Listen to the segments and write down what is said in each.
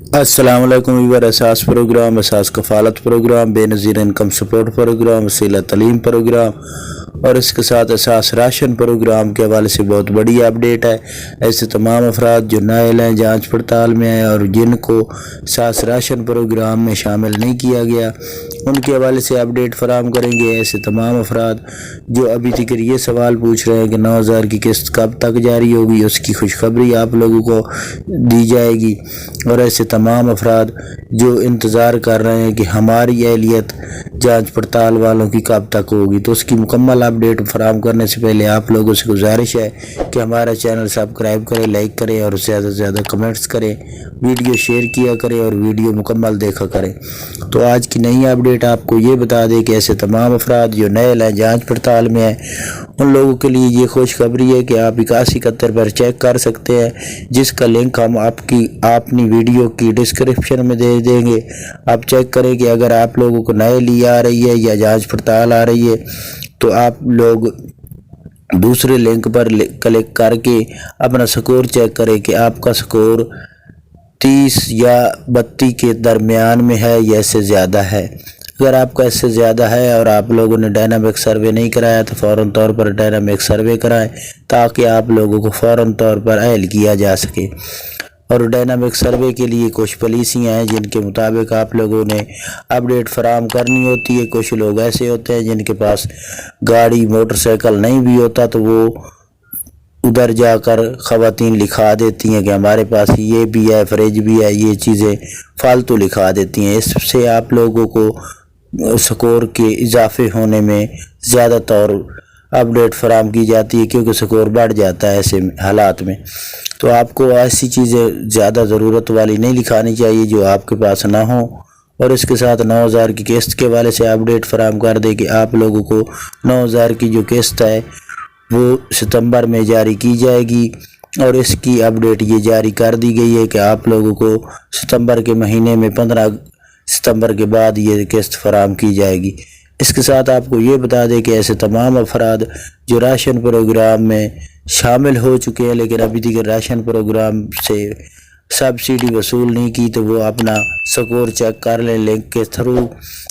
السلام علیکم ویور، اساس پروگرام، اساس کفالت پروگرام، بے نظیر انکم سپورٹ پروگرام، وسیلہ تعلیم پروگرام اور اس کے ساتھ اساس راشن پروگرام کے حوالے سے بہت بڑی اپڈیٹ ہے۔ ایسے تمام افراد جو نائل ہیں، جانچ پڑتال میں ہیں اور جن کو اساس راشن پروگرام میں شامل نہیں کیا گیا، ان کے حوالے سے اپڈیٹ فراہم کریں گے۔ ایسے تمام افراد جو ابھی تک یہ سوال پوچھ رہے ہیں کہ 9,000 کی قسط کب تک جاری ہوگی، اس کی خوشخبری آپ لوگوں کو دی جائے گی۔ اور ایسے تمام افراد جو انتظار کر رہے ہیں کہ ہماری اہلیت جانچ پڑتال والوں کی کب تک ہوگی، تو اس کی مکمل اپڈیٹ فراہم کرنے سے پہلے آپ لوگوں سے گزارش ہے کہ ہمارا چینل سبسکرائب کریں، لائک کریں اور زیادہ سے زیادہ کمنٹس کریں، ویڈیو شیئر کیا کریں اور ویڈیو مکمل دیکھا کریں۔ تو آج کی نئی اپڈیٹ آپ کو یہ بتا دے کہ ایسے تمام افراد جو نئے جانچ پڑتال میں ہیں، ان لوگوں کے لیے یہ خوشخبری ہے کہ آپ 8171 پر چیک کر سکتے ہیں، جس کا لنک ہم اپنی ویڈیو کی ڈسکرپشن میں دے دیں گے۔ آپ چیک کریں کہ اگر آپ لوگوں کو نئے لی آ رہی ہے یا جانچ پڑتال آ رہی ہے تو آپ لوگ دوسرے لنک پر کلک کر کے اپنا سکور چیک کریں کہ آپ کا سکور 30 یا 32 کے درمیان میں ہے یا اس سے زیادہ ہے۔ اگر آپ کا اس سے زیادہ ہے اور آپ لوگوں نے ڈائنامک سروے نہیں کرایا تو فوراً طور پر ڈائنامک سروے کرائیں تاکہ آپ لوگوں کو فوراً طور پر اہل کیا جا سکے۔ اور ڈائنامک سروے کے لیے کچھ پالیسیاں ہیں جن کے مطابق آپ لوگوں نے اپڈیٹ فراہم کرنی ہوتی ہے۔ کچھ لوگ ایسے ہوتے ہیں جن کے پاس گاڑی موٹر سائیکل نہیں بھی ہوتا تو وہ ادھر جا کر خواتین لکھا دیتی ہیں کہ ہمارے پاس یہ بھی ہے، فریج بھی ہے، یہ چیزیں فالتو لکھا دیتی ہیں۔ اس سے آپ لوگوں کو سکور کے اضافے ہونے میں زیادہ طور اپڈیٹ فراہم کی جاتی ہے کیونکہ سکور بڑھ جاتا ہے ایسے حالات میں۔ تو آپ کو ایسی چیزیں زیادہ ضرورت والی نہیں لکھانی چاہیے جو آپ کے پاس نہ ہوں۔ اور اس کے ساتھ 9,000 کی قسط کے والے سے اپڈیٹ فراہم کر دے کہ آپ لوگوں کو 9,000 کی جو قسط ہے وہ ستمبر میں جاری کی جائے گی، اور اس کی اپڈیٹ یہ جاری کر دی گئی ہے کہ آپ لوگوں کو ستمبر کے مہینے میں 15 ستمبر کے بعد یہ قسط فراہم کی جائے گی۔ اس کے ساتھ آپ کو یہ بتا دیں کہ ایسے تمام افراد جو راشن پروگرام میں شامل ہو چکے ہیں لیکن ابھی تک راشن پروگرام سے سبسڈی وصول نہیں کی، تو وہ اپنا سکور چیک کر لیں لنک کے تھرو،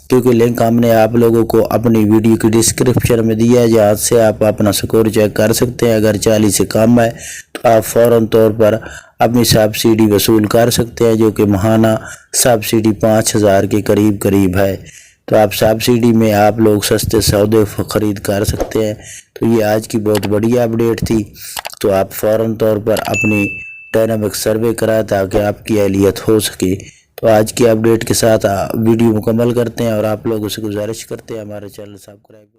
کیونکہ لنک ہم نے آپ لوگوں کو اپنی ویڈیو کی ڈسکرپشن میں دیا ہے جہاں سے آپ اپنا سکور چیک کر سکتے ہیں۔ اگر 40 سے کم ہے تو آپ فوراً طور پر اپنی سبسڈی وصول کر سکتے ہیں، جو کہ ماہانہ سبسڈی 5,000 کے قریب ہے۔ تو آپ سبسڈی میں آپ لوگ سستے سودے خرید کر سکتے ہیں۔ تو یہ آج کی بہت بڑی اپڈیٹ تھی۔ تو آپ فوراً طور پر اپنی ڈائنامک سروے کرائیں تاکہ آپ کی اہلیت ہو سکے۔ تو آج کی اپڈیٹ کے ساتھ ویڈیو مکمل کرتے ہیں اور آپ لوگوں سے گزارش کرتے ہیں ہمارے چینل سبسکرائب